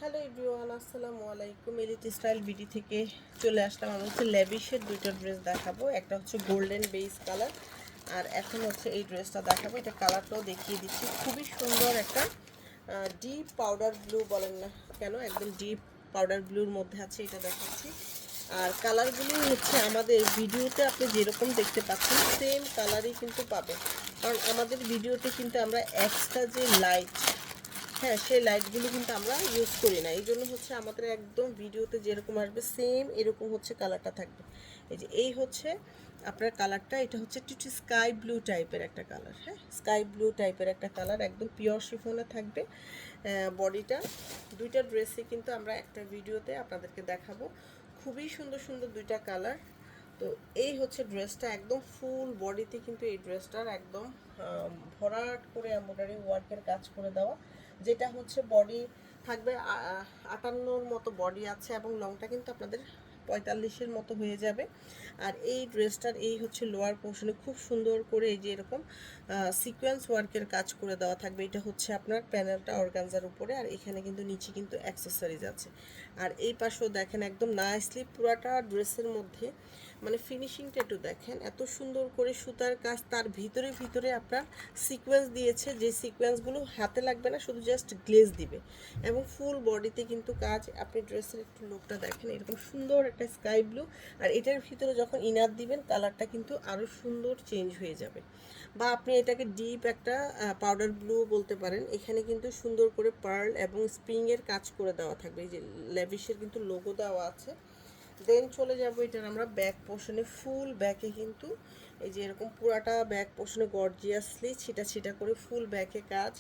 Hello everyone, আসসালামু আলাইকুম। Elite style BD থেকে চলে আসলাম। আমি হচ্ছে লেভিশের দুইটা ড্রেস দেখাবো। একটা হচ্ছে গোল্ডেন বেস কালার, আর এখন হচ্ছে এই ড্রেসটা দেখাবো। এটা কালারটাও দেখিয়ে দিচ্ছি। খুবই সুন্দর একটা ডিপ পাউডার ব্লু বলেন না কেন, একদম ডিপ পাউডার ব্লুর মধ্যে আছে, এটা দেখাচ্ছি। আর কালারগুলো হচ্ছে আমাদের ভিডিওতে আপনি যেরকম দেখতে পাচ্ছেন সেম কালারই কিন্তু পাবেন, কারণ আমাদের ভিডিওতে কিন্তু আমরা এক্সট্রা যে লাইট, হ্যাঁ, সেই লাইটগুলো কিন্তু আমরা ইউজ করি না। এই জন্য হচ্ছে আমাদের একদম ভিডিওতে যেরকম আসবে সেম এরকম হচ্ছে কালারটা থাকবে। এই হচ্ছে আপনার কালারটা, এটা হচ্ছে একটু স্কাই ব্লু টাইপের একটা কালার। হ্যাঁ, স্কাই ব্লু টাইপের একটা কালার, একদম পিওর শিফনে থাকবে বডিটা। দুইটা ড্রেসই কিন্তু আমরা একটা ভিডিওতে আপনাদেরকে দেখাবো। খুবই সুন্দর সুন্দর দুইটা কালার। তো এই হচ্ছে ড্রেসটা, একদম ফুল বডিতে কিন্তু এই ড্রেসটার একদম ভরাট করে এমব্রয়ডারি ওয়ার্কের কাজ করে দেওয়া, যেটা হচ্ছে বডি থাকবে 58-র মতো বডি আছে, এবং লংটা কিন্তু আপনাদের 45-এর মতো হয়ে যাবে। আর এই ড্রেসটার এই হচ্ছে লোয়ার পোর্শনে খুব সুন্দর করে এই যে এরকম সিকোয়েন্স ওয়ার্কের কাজ করে দেওয়া থাকবে। এটা হচ্ছে আপনার প্যানেলটা অর্গানজার উপরে, আর এখানে কিন্তু নিচে কিন্তু অ্যাক্সেসরিজ আছে। আর এই পাশেও দেখেন একদম নাইসলি পুরাটা ড্রেসের মধ্যে মানে ফিনিশিংটা একটু দেখেন, এত সুন্দর করে সুতার কাজ, তার ভিতরে ভিতরে আপনার সিকোয়েন্স দিয়েছে, যে সিকোয়েন্সগুলো হাতে লাগবে না, শুধু জাস্ট গ্লেজ দিবে। এবং ফুল বডিতে কিন্তু কাজ। আপনি ড্রেসের একটু লুকটা দেখেন, এরকম সুন্দর একটা স্কাই ব্লু, আর এটার ভিতরে যখন ইনার দিবেন কালারটা কিন্তু আরও সুন্দর চেঞ্জ হয়ে যাবে। বা আপনি এটাকে ডিপ একটা পাউডার ব্লু বলতে পারেন। এখানে কিন্তু সুন্দর করে পার্ল এবং স্প্রিংয়ের কাজ করে দেওয়া থাকবে। এই যে লেভিশের কিন্তু লোগো দেওয়া আছে। দেন চলে যাব এটার আমরা ব্যাক পোর্শনে। ফুল ব্যাকে কিন্তু এই যে এরকম পুরাটা ব্যাক পোর্শনে গর্জিয়াসলি ছিটা ছিটা করে ফুল ব্যাকে কাজ,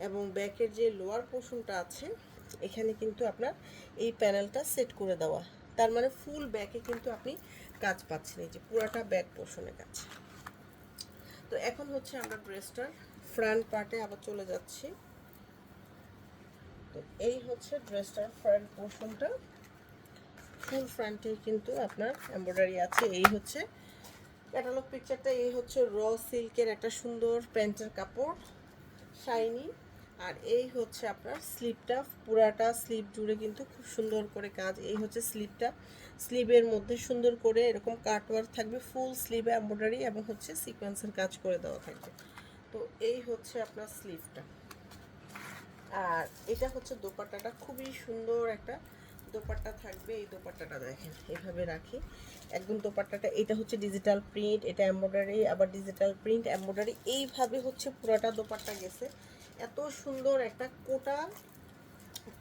এবং ব্যাকের যে লোয়ার পোর্শনটা আছে এখানে কিন্তু আপনার এই প্যানেলটা সেট করে দেওয়া। তার মানে ফুল ব্যাকে কিন্তু আপনি কাজ পাচ্ছেন, এই যে পুরাটা ব্যাক পোর্শনে কাজ। তো এখন হচ্ছে আমরা ড্রেসটার ফ্রন্ট পার্টে আবার চলে যাচ্ছি। তো এই হচ্ছে ড্রেসটার ফ্রন্ট পোর্শনটা। ফুল ফ্রন্টে কিন্তু আপনার এমব্রয়ডারি আছে। এই হচ্ছে ক্যাটালগ পিকচারটা। এই হচ্ছে র সিল্কের একটা সুন্দর প্যান্টের কাপড়, শাইনি। আর এই হচ্ছে আপনার স্লিপটা, পুরাটা স্লিপ জুড়ে কিন্তু খুব সুন্দর করে কাজ। এই হচ্ছে স্লিপটা, স্লিভের মধ্যে সুন্দর করে এরকম কাটওয়ার্ক থাকবে, ফুল স্লিভে এমব্রয়ডারি এবং হচ্ছে সিকোয়েন্সের কাজ করে দেওয়া থাকবে। তো এই হচ্ছে আপনার স্লিভটা। আর এটা হচ্ছে দোপাট্টাটা, খুবই সুন্দর একটা দোপাট্টা থাকবে। এই দোপাট্টাটা দেখেন এভাবে রাখি, একদম দোপাট্টাটা। এটা হচ্ছে ডিজিটাল প্রিন্ট, এটা এমব্রয়ডারি, আবার ডিজিটাল প্রিন্ট এমব্রয়ডারি, এইভাবে হচ্ছে পুরোটা দোপাট্টা গেছে। এত সুন্দর একটা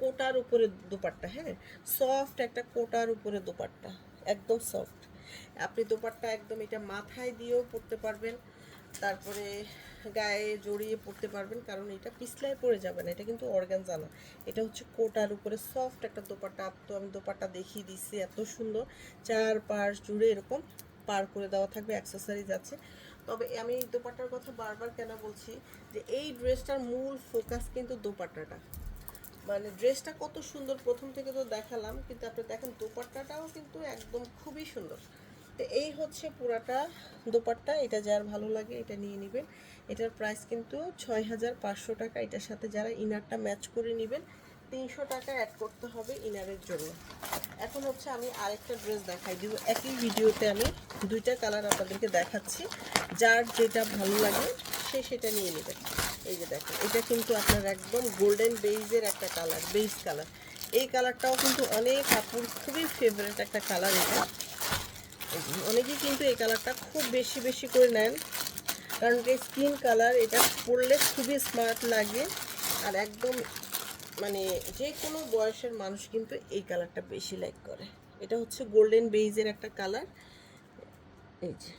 কোটার উপরে দোপাট্টা। হ্যাঁ, সফট একটা কোটার উপরে দোপাট্টা, একদম সফট। আপনি দোপাট্টা একদম এটা মাথায় দিয়েও পরতে পারবেন, তারপরে গায়ে জড়িয়ে পরতে পারবেন, কারণ এটা পিছলায় পড়ে যাবে না। এটা কিন্তু অর্গানজা না, এটা হচ্ছে কোটার উপরে সফট একটা দোপাট্টা। তো আমি দোপাট্টা দেখিয়ে দিচ্ছি, এত সুন্দর চার পাশ জুড়ে এরকম পার করে দেওয়া থাকবে, অ্যাক্সেসরিজ আছে। তবে আমি এই দোপাট্টার কথা বারবার কেন বলছি, যে এই ড্রেসটার মূল ফোকাস কিন্তু দোপাট্টাটা। মানে ড্রেসটা কত সুন্দর প্রথম থেকে তো দেখালাম, কিন্তু আপনি দেখেন দোপাট্টাটাও কিন্তু একদম খুবই সুন্দর। তো এই হচ্ছে পুরাটা দোপাট্টা। এটা যার ভালো লাগে এটা নিয়ে নেবেন। এটার প্রাইস কিন্তু 6500 টাকা। এটার সাথে যারা ইনারটা ম্যাচ করে নেবেন 300 টাকা অ্যাড করতে হবে ইনারের জন্য। এখন হচ্ছে আমি আরেকটা ড্রেস দেখাই দিব। একই ভিডিওতে আমি দুইটা কালার আপনাদেরকে দেখাচ্ছি, যার যেটা ভালো লাগে সে সেটা নিয়ে নেবেন। এই যে দেখেন, এটা কিন্তু আপনার একদম গোল্ডেন বেইজের একটা কালার, বেইজ কালার। এই কালারটাও কিন্তু অনেক আপুর খুবই ফেভারিট একটা কালার। এটা অনেকেই কিন্তু এই কালারটা খুব বেশি বেশি করে নেন, কারণ এটা স্কিন কালার, এটা পরলে খুবই স্মার্ট লাগে। আর একদম মানে যে কোনো বয়সের মানুষ কিন্তু এই কালারটা বেশি লাইক করে। এটা হচ্ছে গোল্ডেন বেইজের একটা কালার, এই যে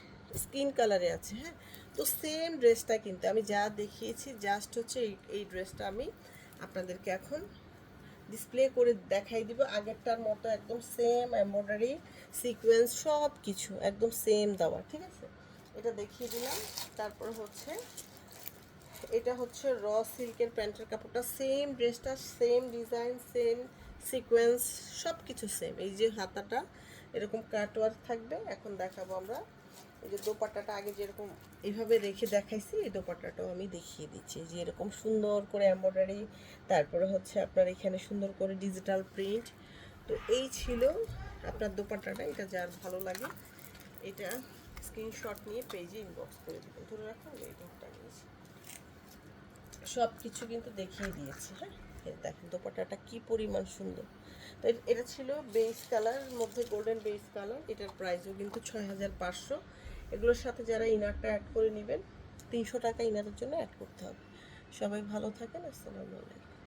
স্কিন কালারে আছে। হ্যাঁ, তো সেম ড্রেসটা কিন্তু আমি যা দেখিয়েছি, জাস্ট হচ্ছে এই ড্রেসটা আমি আপনাদেরকে এখন ডিসপ্লে করে দেখাই দিব। আগেরটার মতো একদম সেম এমব্রয়ডারি সিকোয়েন্স সব কিছু একদম সেম দেওয়া, ঠিক আছে। এটা দেখিয়ে দিলাম। তারপর হচ্ছে এটা হচ্ছে র সিল্কের প্যান্টের কাপড়টা, সেম ড্রেসটা, সেম ডিজাইন, সেম সিকোয়েন্স, সব কিছু সেম। এই যে হাতাটা এরকম কাটওয়ার্ক থাকবে। এখন দেখাবো আমরা এই যে দোপাট্টাটা আগে যেরকম এইভাবে রেখে দেখাইছি, এই দোপাট্টাটাও আমি দেখিয়ে দিচ্ছি যে এরকম সুন্দর করে এমব্রয়ডারি, তারপরে হচ্ছে আপনার এখানে সুন্দর করে ডিজিটাল প্রিন্ট। তো এই ছিল আপনার দোপাট্টাটা। এটা যার ভালো লাগে এটা স্ক্রিনশট নিয়ে পেজে ইনবক্স করে দেবেন। ধরে রাখুন এই ধরটা নিয়েছি, সব কিছু কিন্তু দেখিয়ে দিয়েছি। হ্যাঁ, দেখেন দোপাট্টাটা কি পরিমাণ সুন্দর। তো এটা ছিল বেস কালারের মধ্যে গোল্ডেন বেস কালার। এটার প্রাইসও কিন্তু 6500। এগুলোর সাথে যারা ইনারটা অ্যাড করে নেবেন 300 টাকা ইনারের জন্য অ্যাড করতে হবে। সবাই ভালো থাকেন, আসসালামু আলাইকুম।